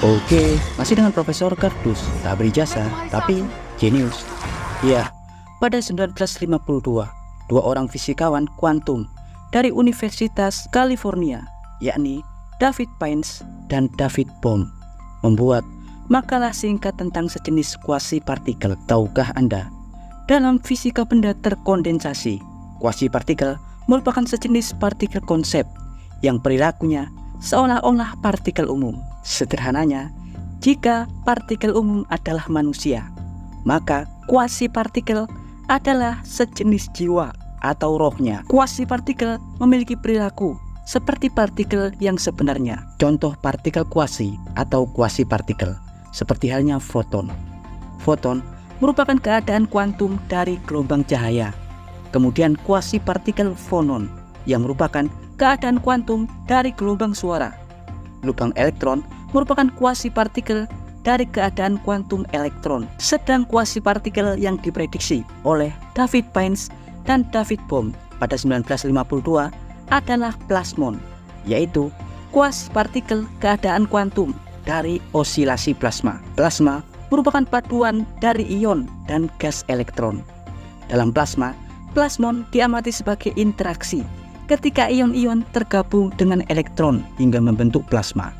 Oke, masih dengan Profesor Kardus, tak berijazah tapi jenius. Ya, pada 1952, dua orang fisikawan kuantum dari Universitas California, yakni David Pines dan David Bohm, membuat makalah singkat tentang sejenis kuasi partikel. Tahukah Anda? Dalam fisika benda terkondensasi, kuasi partikel merupakan sejenis partikel konsep yang perilakunya seolah-olah partikel umum. Sederhananya, jika partikel umum adalah manusia, maka kuasi partikel adalah sejenis jiwa atau rohnya. Kuasi partikel memiliki perilaku seperti partikel yang sebenarnya. Contoh partikel kuasi atau kuasi partikel seperti halnya foton. Foton merupakan keadaan kuantum dari gelombang cahaya. Kemudian kuasi partikel fonon yang merupakan keadaan kuantum dari gelombang suara. Lubang elektron merupakan kuasi partikel dari keadaan kuantum elektron. Sedang kuasi partikel yang diprediksi oleh David Pines dan David Bohm pada 1952 adalah plasmon, yaitu kuasi partikel keadaan kuantum dari osilasi plasma. Plasma merupakan paduan dari ion dan gas elektron. Dalam plasma, plasmon diamati sebagai interaksi ketika ion-ion tergabung dengan elektron hingga membentuk plasma.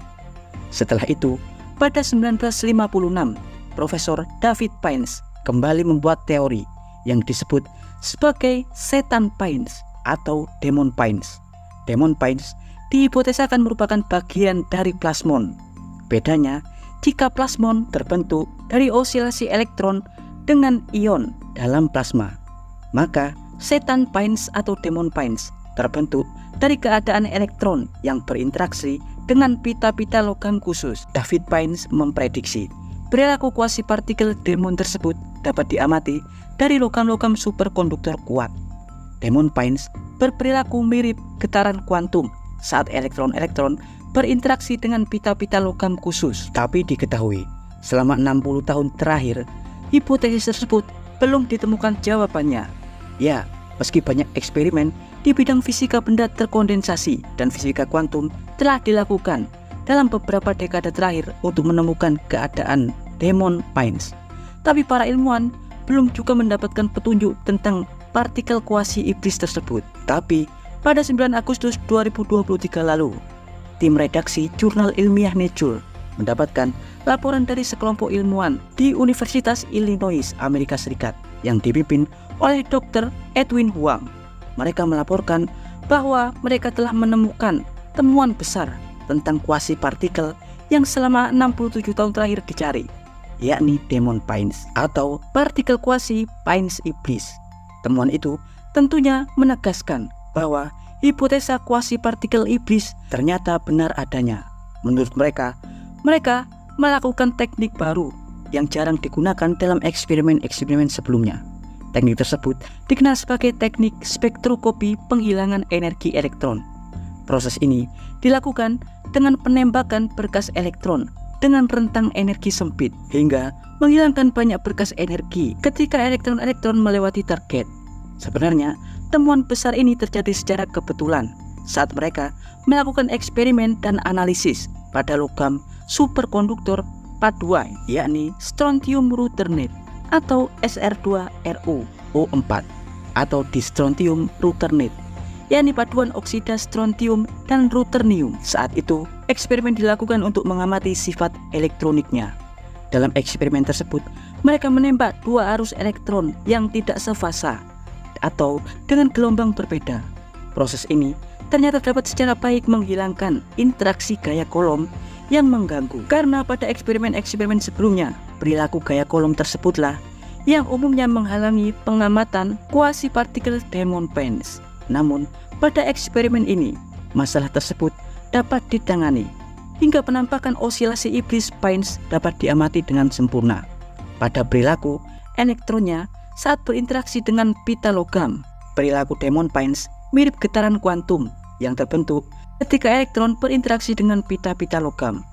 Setelah itu, pada 1956, Profesor David Pines kembali membuat teori yang disebut sebagai setan Pines atau demon Pines. Demon Pines dihipotesakan merupakan bagian dari plasmon. Bedanya, jika plasmon terbentuk dari osilasi elektron dengan ion dalam plasma, maka setan Pines atau demon Pines terbentuk dari keadaan elektron yang berinteraksi dengan pita-pita logam khusus. David Pines memprediksi perilaku kuasi partikel demon tersebut dapat diamati dari logam-logam superkonduktor kuat. Demon Pines berperilaku mirip getaran kuantum saat elektron-elektron berinteraksi dengan pita-pita logam khusus. Tapi diketahui, selama 60 tahun terakhir, hipotesis tersebut belum ditemukan jawabannya. Ya, meski banyak eksperimen di bidang fisika benda terkondensasi dan fisika kuantum telah dilakukan dalam beberapa dekade terakhir untuk menemukan keadaan demon Pines, tapi para ilmuwan belum juga mendapatkan petunjuk tentang partikel kuasi iblis tersebut. Tapi pada 9 Agustus 2023 lalu, tim redaksi jurnal ilmiah Nature mendapatkan laporan dari sekelompok ilmuwan di Universitas Illinois, Amerika Serikat yang dipimpin oleh Dr. Edwin Huang. Mereka melaporkan bahwa mereka telah menemukan temuan besar tentang kuasi partikel yang selama 67 tahun terakhir dicari, yakni demon Pines atau partikel kuasi Pines iblis. Temuan itu tentunya menegaskan bahwa hipotesa kuasi partikel iblis ternyata benar adanya. Menurut mereka melakukan teknik baru yang jarang digunakan dalam eksperimen-eksperimen sebelumnya. Teknik tersebut dikenal sebagai teknik spektroskopi penghilangan energi elektron. Proses ini dilakukan dengan penembakan berkas elektron dengan rentang energi sempit hingga menghilangkan banyak berkas energi ketika elektron-elektron melewati target. Sebenarnya, temuan besar ini terjadi secara kebetulan saat mereka melakukan eksperimen dan analisis pada logam superkonduktor paduan, yakni strontium ruthernet atau SR2RuO4 atau distrontium ruthernet, yakni paduan oksida strontium dan ruternium. Saat itu, eksperimen dilakukan untuk mengamati sifat elektroniknya. Dalam eksperimen tersebut, mereka menembak dua arus elektron yang tidak sefasa atau dengan gelombang berbeda. Proses ini ternyata dapat secara baik menghilangkan interaksi gaya kolom yang mengganggu, karena pada eksperimen-eksperimen sebelumnya perilaku gaya kolom tersebutlah yang umumnya menghalangi pengamatan kuasi partikel demon Pines. Namun pada eksperimen ini masalah tersebut dapat ditangani hingga penampakan osilasi iblis Pines dapat diamati dengan sempurna pada perilaku elektronnya saat berinteraksi dengan pita logam. Perilaku demon Pines mirip getaran kuantum yang terbentuk ketika elektron berinteraksi dengan pita-pita logam.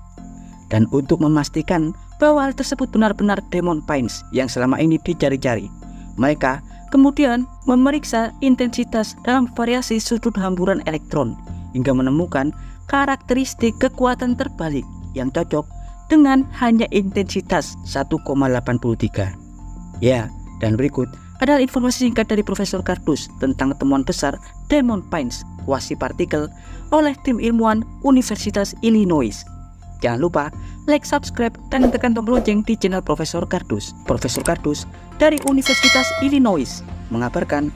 Dan untuk memastikan bahwa hal tersebut benar-benar demon Pines yang selama ini dicari-cari, mereka kemudian memeriksa intensitas dalam variasi sudut hamburan elektron hingga menemukan karakteristik kekuatan terbalik yang cocok dengan hanya intensitas 1,83. Ya, dan berikut adalah informasi singkat dari Profesor Cardus tentang temuan besar Diamond Pines quasi-partikel oleh tim ilmuwan Universitas Illinois. Jangan lupa like, subscribe, dan tekan tombol lonceng di channel Profesor Cardus. Profesor Cardus dari Universitas Illinois mengabarkan